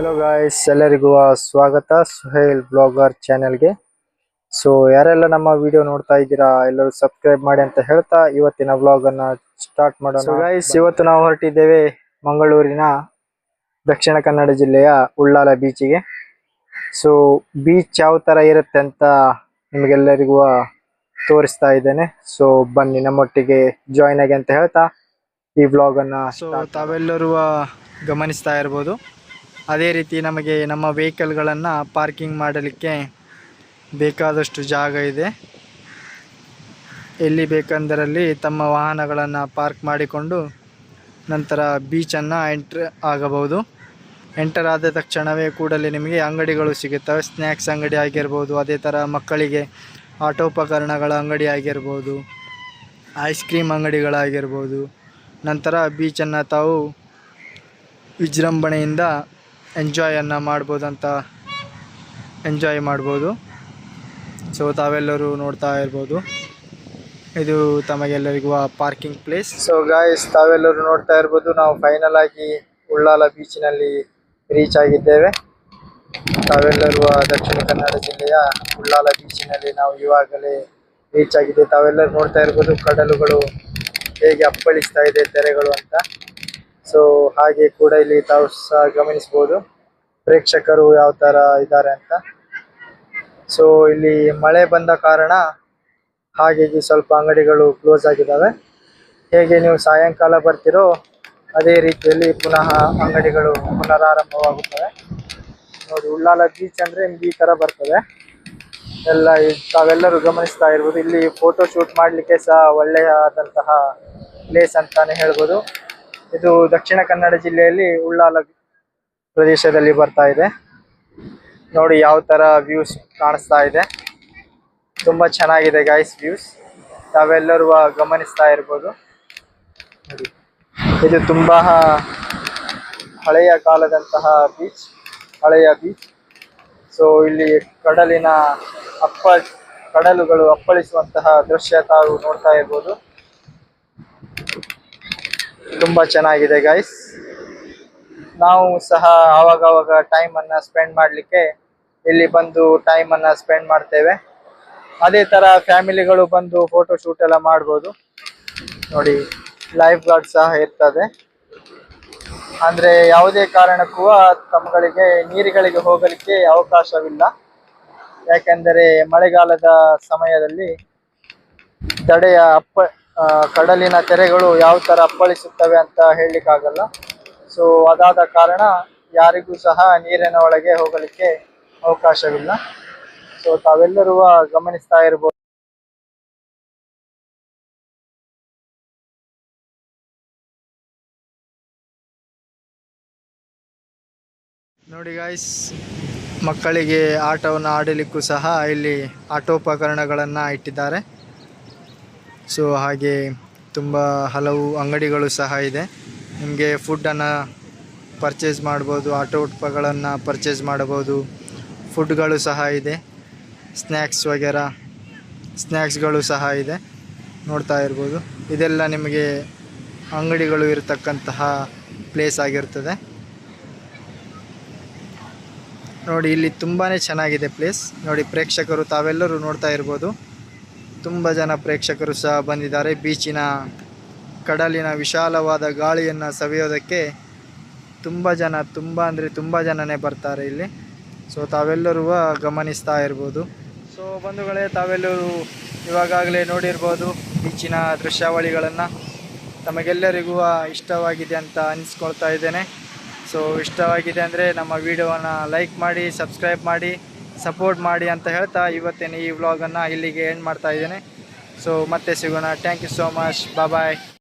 Hello guys, ಎಲ್ಲರಿಗೂ ಸ್ವಾಗತ Suhail blogger ಚಾನೆಲ್ಗೆ. ಸೊ ಯಾರೆಲ್ಲ ನಮ್ಮ ವಿಡಿಯೋ ನೋಡ್ತಾ ಇದ್ದೀರಾ ಎಲ್ಲರೂ ಸಬ್ಸ್ಕ್ರೈಬ್ ಮಾಡಿ ಅಂತ ಹೇಳ್ತಾ ಇವತ್ತಿನ ವ್ಲಾಗ್ ಅನ್ನ ಸ್ಟಾರ್ಟ್ ಮಾಡೋಣ. ಸೊ ಗಾಯ್ಸ್, ಇವತ್ತು ನಾವು ಹೊರಟಿದ್ದೇವೆ ಮಂಗಳೂರಿನ ದಕ್ಷಿಣ ಕನ್ನಡ ಜಿಲ್ಲೆಯ ಉಳ್ಳಾಲ ಬೀಚಿಗೆ. ಸೊ ಬೀಚ್ ಯಾವ ತರ ಇರುತ್ತೆ ಅಂತ ನಿಮಗೆಲ್ಲರಿಗೂ ತೋರಿಸ್ತಾ ಇದ್ದೇನೆ. ಸೊ ಬನ್ನಿ ನಮ್ಮೊಟ್ಟಿಗೆ ಜಾಯ್ನ್ ಆಗಿ ಅಂತ ಹೇಳ್ತಾ ಈ ವ್ಲಾಗ್ ಅನ್ನ. ಸೊ ತಾವೆಲ್ಲರೂ ಗಮನಿಸ್ತಾ ಇರ್ಬೋದು, ಅದೇ ರೀತಿ ನಮಗೆ ನಮ್ಮ ವೆಹಿಕಲ್ಗಳನ್ನು ಪಾರ್ಕಿಂಗ್ ಮಾಡಲಿಕ್ಕೆ ಬೇಕಾದಷ್ಟು ಜಾಗ ಇದೆ. ಎಲ್ಲಿ ಬೇಕೆಂದರಲ್ಲಿ ತಮ್ಮ ವಾಹನಗಳನ್ನು ಪಾರ್ಕ್ ಮಾಡಿಕೊಂಡು ನಂತರ ಬೀಚನ್ನು ಎಂಟ್ರ್ ಆಗಬಹುದು. ಎಂಟರ್ ಆದ ತಕ್ಷಣವೇ ಕೂಡಲೇ ನಿಮಗೆ ಅಂಗಡಿಗಳು ಸಿಗುತ್ತವೆ. ಸ್ನ್ಯಾಕ್ಸ್ ಅಂಗಡಿ ಆಗಿರ್ಬೋದು, ಅದೇ ಥರ ಮಕ್ಕಳಿಗೆ ಆಟೋಪಕರಣಗಳ ಅಂಗಡಿ ಆಗಿರ್ಬೋದು, ಐಸ್ ಕ್ರೀಮ್ ಅಂಗಡಿಗಳಾಗಿರ್ಬೋದು. ನಂತರ ಬೀಚನ್ನು ತಾವು ವಿಜೃಂಭಣೆಯಿಂದ ಎಂಜಾಯನ್ನು ಮಾಡ್ಬೋದು. ಸೊ ತಾವೆಲ್ಲರೂ ನೋಡ್ತಾ ಇರ್ಬೋದು, ಇದು ತಮಗೆಲ್ಲರಿಗೂ ಪಾರ್ಕಿಂಗ್ ಪ್ಲೇಸ್. ಸೊ ಗಾಯ್ಸ್, ತಾವೆಲ್ಲರೂ ನೋಡ್ತಾ ಇರ್ಬೋದು, ನಾವು ಫೈನಲ್ ಆಗಿ ಉಳ್ಳಾಲ ಬೀಚಿನಲ್ಲಿ ರೀಚ್ ಆಗಿದ್ದೇವೆ. ತಾವೆಲ್ಲರೂ ದಕ್ಷಿಣ ಕನ್ನಡ ಜಿಲ್ಲೆಯ ಉಳ್ಳಾಲ ಬೀಚಿನಲ್ಲಿ ನಾವು ಇವಾಗಲೇ ರೀಚ್ ಆಗಿದೆ. ತಾವೆಲ್ಲರೂ ನೋಡ್ತಾ ಇರ್ಬೋದು ಕಡಲುಗಳು ಹೇಗೆ ಅಪ್ಪಳಿಸ್ತಾ ಇದೆ ತೆರೆಗಳು ಅಂತ. ಸೊ ಹಾಗೆ ಕೂಡ ಇಲ್ಲಿ ತಾವು ಸಹ ಗಮನಿಸ್ಬೋದು ಪ್ರೇಕ್ಷಕರು ಯಾವ ತರ ಇದ್ದಾರೆ ಅಂತ. ಸೊ ಇಲ್ಲಿ ಮಳೆ ಬಂದ ಕಾರಣ ಹಾಗಾಗಿ ಸ್ವಲ್ಪ ಅಂಗಡಿಗಳು ಕ್ಲೋಸ್ ಆಗಿದ್ದಾವೆ. ಹೇಗೆ ನೀವು ಸಾಯಂಕಾಲ ಬರ್ತಿರೋ ಅದೇ ರೀತಿಯಲ್ಲಿ ಪುನಃ ಅಂಗಡಿಗಳು ಪುನರಾರಂಭವಾಗುತ್ತವೆ. ನೋಡಿ, ಉಳ್ಳಾಲ ಬೀಚ್ ಅಂದ್ರೆ ಈ ತರ ಬರ್ತದೆ ಎಲ್ಲ. ತಾವೆಲ್ಲರೂ ಗಮನಿಸ್ತಾ ಇರ್ಬೋದು, ಇಲ್ಲಿ ಫೋಟೋ ಶೂಟ್ ಮಾಡಲಿಕ್ಕೆ ಸಹ ಒಳ್ಳೆಯದಂತಹ ಪ್ಲೇಸ್ ಅಂತಾನೆ ಹೇಳ್ಬೋದು. ಇದು ದಕ್ಷಿಣ ಕನ್ನಡ ಜಿಲ್ಲೆಯಲ್ಲಿ ಉಳ್ಳಾಲ ಪ್ರದೇಶದಲ್ಲಿ ಬರ್ತಾ ಇದೆ. ನೋಡಿ ಯಾವ ತರ ವ್ಯೂಸ್ ಕಾಣಿಸ್ತಾ ಇದೆ, ತುಂಬಾ ಚೆನ್ನಾಗಿದೆ ಗಾಯ್ಸ್ ವ್ಯೂಸ್. ತಾವೆಲ್ಲರೂ ಗಮನಿಸ್ತಾ ಇರ್ಬೋದು. ನೋಡಿ, ಇದು ತುಂಬಾ ಹಳೆಯ ಕಾಲದಂತಹ ಹಳೆಯ ಬೀಚ್. ಸೊ ಇಲ್ಲಿ ಕಡಲುಗಳು ಅಪ್ಪಳಿಸುವಂತಹ ದೃಶ್ಯ ತಾವು ನೋಡ್ತಾ ಇರ್ಬೋದು. ತುಂಬಾ ಚೆನ್ನಾಗಿದೆ ಗೈಸ್. ನಾವು ಸಹ ಆವಾಗವಾಗ ಟೈಮನ್ನು ಸ್ಪೆಂಡ್ ಮಾಡಲಿಕ್ಕೆ ಇಲ್ಲಿ ಬಂದು ಟೈಮನ್ನು ಸ್ಪೆಂಡ್ ಮಾಡ್ತೇವೆ. ಅದೇ ಥರ ಫ್ಯಾಮಿಲಿಗಳು ಬಂದು ಫೋಟೋ ಶೂಟ್ ಎಲ್ಲ ಮಾಡ್ಬೋದು. ನೋಡಿ, ಲೈಫ್ ಗಾರ್ಡ್ ಸಹ ಇರ್ತದೆ. ಅಂದರೆ ಯಾವುದೇ ಕಾರಣಕ್ಕೂ ತಮ್ಮಗಳಿಗೆ ನೀರುಗಳಿಗೆ ಹೋಗಲಿಕ್ಕೆ ಅವಕಾಶವಿಲ್ಲ. ಯಾಕೆಂದರೆ ಮಳೆಗಾಲದ ಸಮಯದಲ್ಲಿ ಕಡಲಿನ ತೆರೆಗಳು ಯಾವ ಥರ ಅಪ್ಪಳಿಸುತ್ತವೆ ಅಂತ ಹೇಳಲಿಕ್ಕಾಗಲ್ಲ. ಸೊ ಅದಾದ ಕಾರಣ ಯಾರಿಗೂ ಸಹ ನೀರಿನ ಒಳಗೆ ಹೋಗಲಿಕ್ಕೆ ಅವಕಾಶವಿಲ್ಲ. ಸೊ ತಾವೆಲ್ಲರೂ ಗಮನಿಸ್ತಾ ಇರ್ಬೋದು. ನೋಡಿ ಗಾಯ್ಸ್, ಮಕ್ಕಳಿಗೆ ಆಟವನ್ನು ಆಡಲಿಕ್ಕೂ ಸಹ ಇಲ್ಲಿ ಆಟೋಪಕರಣಗಳನ್ನು ಇಟ್ಟಿದ್ದಾರೆ. ಸೊ ಹಾಗೆ ತುಂಬ ಹಲವು ಅಂಗಡಿಗಳು ಸಹ ಇದೆ. ನಿಮಗೆ ಫುಡ್ಡನ್ನು ಪರ್ಚೇಸ್ ಮಾಡ್ಬೋದು, ಆಟೋಪಗಳನ್ನು ಪರ್ಚೇಸ್ ಮಾಡಬಹುದು. ಫುಡ್ಗಳು ಸಹ ಇದೆ, ಸ್ನ್ಯಾಕ್ಸ್ಗಳು ಸಹ ಇದೆ. ನೋಡ್ತಾ ಇರ್ಬೋದು, ಇದೆಲ್ಲ ನಿಮಗೆ ಅಂಗಡಿಗಳು ಇರತಕ್ಕಂತಹ ಪ್ಲೇಸ್ ಆಗಿರ್ತದೆ. ನೋಡಿ, ಇಲ್ಲಿ ತುಂಬಾ ಚೆನ್ನಾಗಿದೆ ಪ್ಲೇಸ್. ನೋಡಿ, ಪ್ರೇಕ್ಷಕರು ತಾವೆಲ್ಲರೂ ನೋಡ್ತಾ ಇರ್ಬೋದು, ತುಂಬ ಜನ ಪ್ರೇಕ್ಷಕರು ಸಹ ಬಂದಿದ್ದಾರೆ. ಕಡಲಿನ ವಿಶಾಲವಾದ ಗಾಳಿಯನ್ನು ಸವಿಯೋದಕ್ಕೆ ತುಂಬ ಜನನೇ ಬರ್ತಾರೆ ಇಲ್ಲಿ. ಸೊ ತಾವೆಲ್ಲರೂ ಗಮನಿಸ್ತಾ ಇರ್ಬೋದು. ಸೊ ಬಂಧುಗಳೇ, ತಾವೆಲ್ಲರೂ ಇವಾಗಲೇ ನೋಡಿರ್ಬೋದು ಬೀಚಿನ ದೃಶ್ಯಾವಳಿಗಳನ್ನು. ತಮಗೆಲ್ಲರಿಗೂ ಇಷ್ಟವಾಗಿದೆ ಅಂತ ಅನಿಸ್ಕೊಳ್ತಾ ಇದ್ದೇನೆ. ಸೊ ಇಷ್ಟವಾಗಿದೆ ಅಂದರೆ ನಮ್ಮ ವಿಡಿಯೋವನ್ನು ಲೈಕ್ ಮಾಡಿ, ಸಬ್ಸ್ಕ್ರೈಬ್ ಮಾಡಿ, ಸಪೋರ್ಟ್ ಮಾಡಿ ಅಂತ ಹೇಳ್ತಾ ಇವತ್ತಿನ ಈ ವ್ಲಾಗನ್ನು ಇಲ್ಲಿಗೆ ಎಂಡ್ ಮಾಡ್ತಾ ಇದ್ದೇನೆ. ಸೊ ಮತ್ತೆ ಸಿಗೋಣ. Thank you so much. Bye.